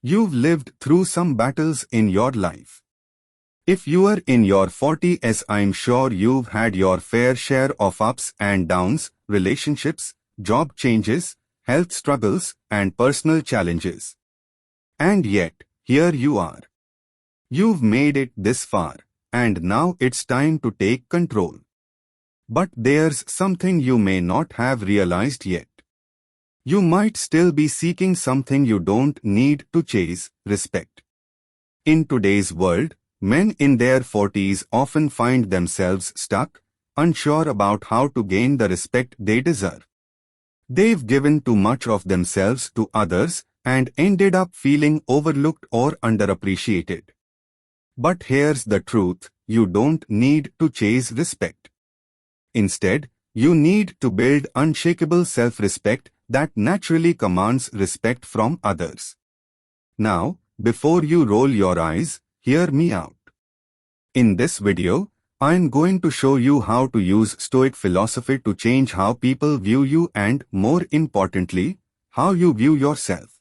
You've lived through some battles in your life. If you are in your 40s, I'm sure you've had your fair share of ups and downs, relationships, job changes, health struggles, and personal challenges. And yet, here you are. You've made it this far, and now it's time to take control. But there's something you may not have realized yet. You might still be seeking something you don't need to chase: respect. In today's world, men in their 40s often find themselves stuck, unsure about how to gain the respect they deserve. They've given too much of themselves to others and ended up feeling overlooked or underappreciated. But here's the truth: you don't need to chase respect. Instead, you need to build unshakable self-respect that naturally commands respect from others. Now, before you roll your eyes, hear me out. In this video, I'm going to show you how to use Stoic philosophy to change how people view you and, more importantly, how you view yourself.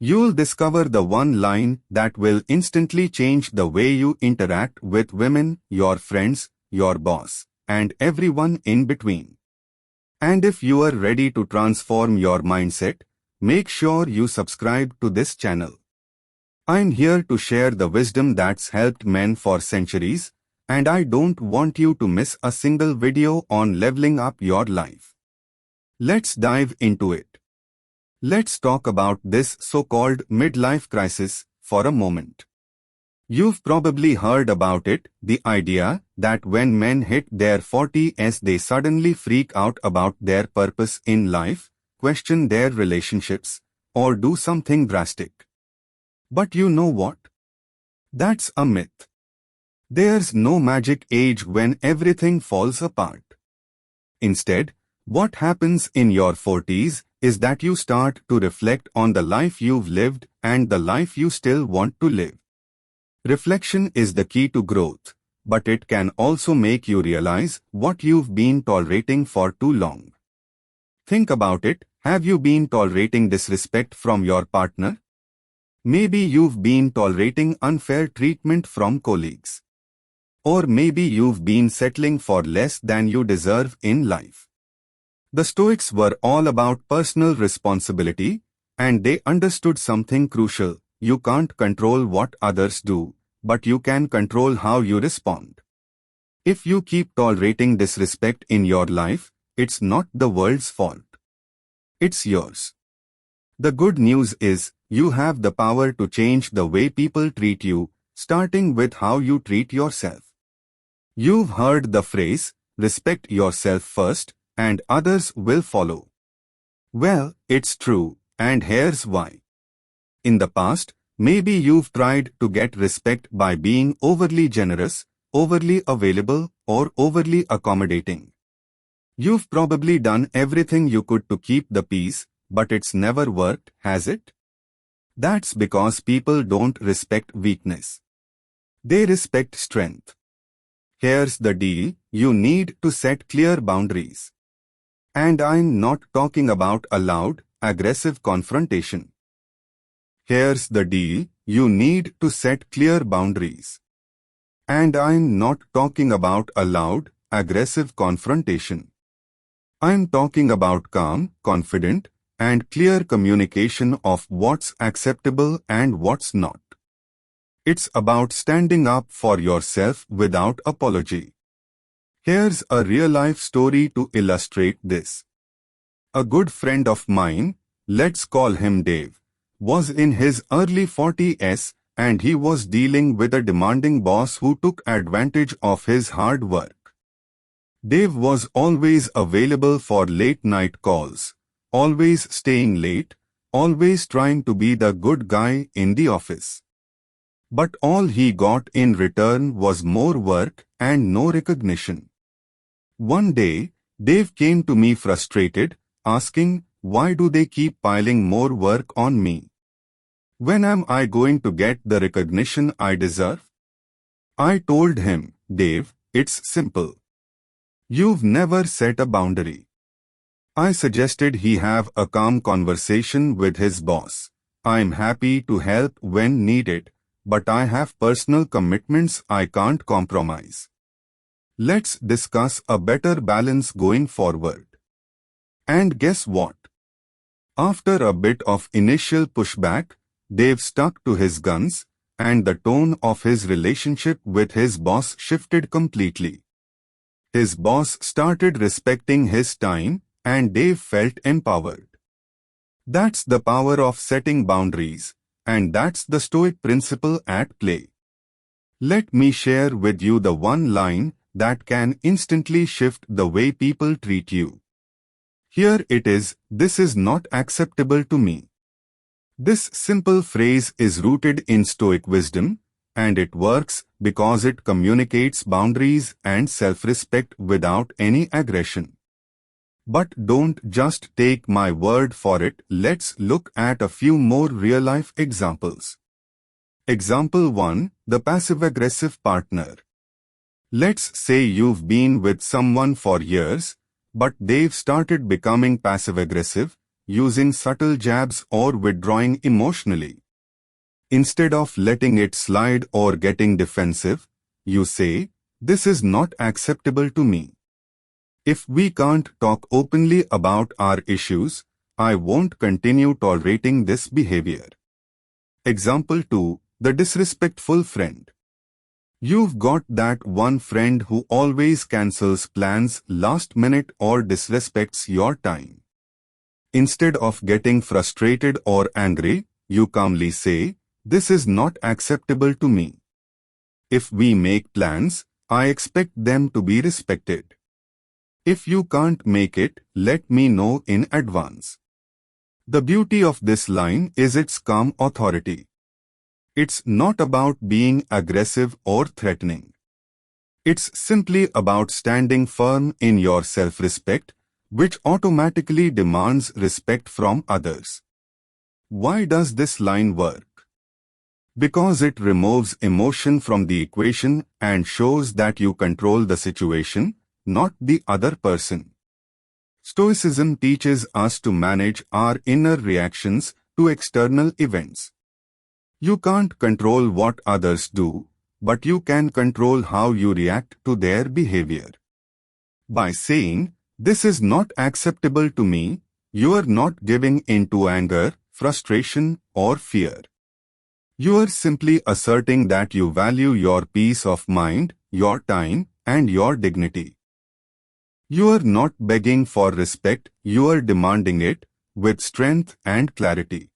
You'll discover the one line that will instantly change the way you interact with women, your friends, your boss, and everyone in between. And if you are ready to transform your mindset, make sure you subscribe to this channel. I'm here to share the wisdom that's helped men for centuries, and I don't want you to miss a single video on leveling up your life. Let's dive into it. Let's talk about this so-called midlife crisis for a moment. You've probably heard about it, the idea that when men hit their 40s they suddenly freak out about their purpose in life, question their relationships, or do something drastic. But you know what? That's a myth. There's no magic age when everything falls apart. Instead, what happens in your 40s is that you start to reflect on the life you've lived and the life you still want to live. Reflection is the key to growth, but it can also make you realize what you've been tolerating for too long. Think about it: have you been tolerating disrespect from your partner? Maybe you've been tolerating unfair treatment from colleagues. Or maybe you've been settling for less than you deserve in life. The Stoics were all about personal responsibility, and they understood something crucial: you can't control what others do, but you can control how you respond. If you keep tolerating disrespect in your life, it's not the world's fault. It's yours. The good news is, you have the power to change the way people treat you, starting with how you treat yourself. You've heard the phrase, respect yourself first, and others will follow. Well, it's true, and here's why. In the past, maybe you've tried to get respect by being overly generous, overly available, or overly accommodating. You've probably done everything you could to keep the peace, but it's never worked, has it? That's because people don't respect weakness. They respect strength. Here's the deal: you need to set clear boundaries. And I'm not talking about a loud, aggressive confrontation. Here's the deal: you need to set clear boundaries. And I'm not talking about a loud, aggressive confrontation. I'm talking about calm, confident, and clear communication of what's acceptable and what's not. It's about standing up for yourself without apology. Here's a real-life story to illustrate this. A good friend of mine, let's call him Dave, was in his early 40s, and he was dealing with a demanding boss who took advantage of his hard work. Dave was always available for late-night calls, always staying late, always trying to be the good guy in the office. But all he got in return was more work and no recognition. One day, Dave came to me frustrated, asking, why do they keep piling more work on me? When am I going to get the recognition I deserve? I told him, Dave, it's simple. You've never set a boundary. I suggested he have a calm conversation with his boss, I'm happy to help when needed, but I have personal commitments I can't compromise. Let's discuss a better balance going forward. And guess what? After a bit of initial pushback, Dave stuck to his guns, and the tone of his relationship with his boss shifted completely. His boss started respecting his time, and Dave felt empowered. That's the power of setting boundaries, and that's the Stoic principle at play. Let me share with you the one line that can instantly shift the way people treat you. Here it is, "This is not acceptable to me." This simple phrase is rooted in Stoic wisdom, and it works because it communicates boundaries and self-respect without any aggression. But don't just take my word for it, let's look at a few more real-life examples. Example 1. The passive-aggressive partner. Let's say you've been with someone for years, but they've started becoming passive-aggressive, using subtle jabs or withdrawing emotionally. Instead of letting it slide or getting defensive, you say, "This is not acceptable to me. If we can't talk openly about our issues, I won't continue tolerating this behavior." Example 2. The disrespectful friend. You've got that one friend who always cancels plans last minute or disrespects your time. Instead of getting frustrated or angry, you calmly say, "This is not acceptable to me. If we make plans, I expect them to be respected. If you can't make it, let me know in advance." The beauty of this line is its calm authority. It's not about being aggressive or threatening. It's simply about standing firm in your self-respect, which automatically demands respect from others. Why does this line work? Because it removes emotion from the equation and shows that you control the situation, not the other person. Stoicism teaches us to manage our inner reactions to external events. You can't control what others do, but you can control how you react to their behavior. By saying, "This is not acceptable to me," you are not giving in to anger, frustration, or fear. You are simply asserting that you value your peace of mind, your time, and your dignity. You are not begging for respect, you are demanding it, with strength and clarity.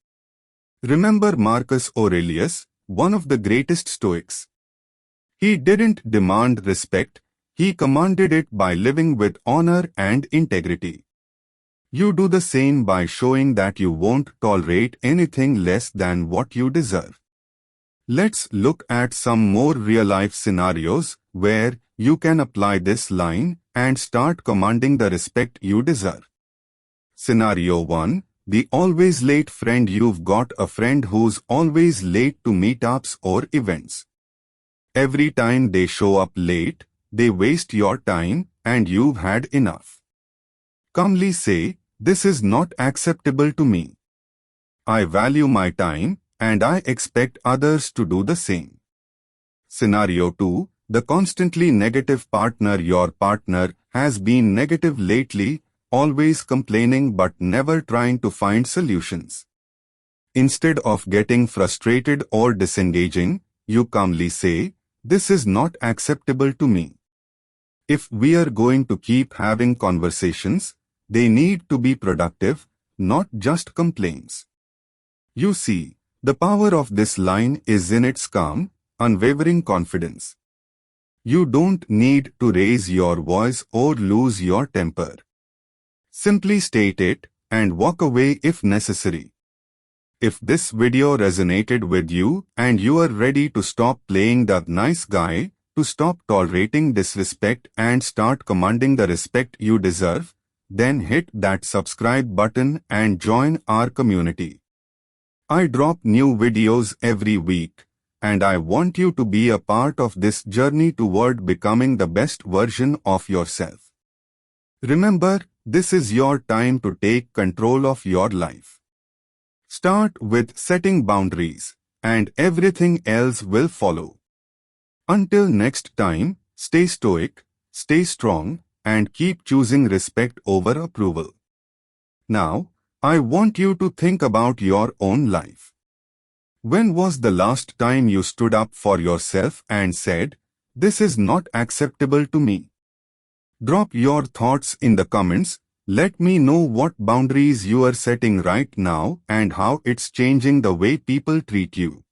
Remember Marcus Aurelius, one of the greatest Stoics. He didn't demand respect, he commanded it by living with honor and integrity. You do the same by showing that you won't tolerate anything less than what you deserve. Let's look at some more real-life scenarios where you can apply this line and start commanding the respect you deserve. Scenario 1. The always late friend. You've got a friend who's always late to meetups or events. Every time they show up late, they waste your time and you've had enough. Calmly say, "This is not acceptable to me. I value my time and I expect others to do the same." Scenario 2. The constantly negative partner. Your partner has been negative lately, always complaining but never trying to find solutions. Instead of getting frustrated or disengaging, you calmly say, "This is not acceptable to me. If we are going to keep having conversations, they need to be productive, not just complaints." You see, the power of this line is in its calm, unwavering confidence. You don't need to raise your voice or lose your temper. Simply state it and walk away if necessary. If this video resonated with you and you are ready to stop playing the nice guy, to stop tolerating disrespect and start commanding the respect you deserve, then hit that subscribe button and join our community. I drop new videos every week, and I want you to be a part of this journey toward becoming the best version of yourself. Remember, this is your time to take control of your life. Start with setting boundaries, and everything else will follow. Until next time, stay stoic, stay strong, and keep choosing respect over approval. Now, I want you to think about your own life. When was the last time you stood up for yourself and said, "This is not acceptable to me"? Drop your thoughts in the comments. Let me know what boundaries you are setting right now and how it's changing the way people treat you.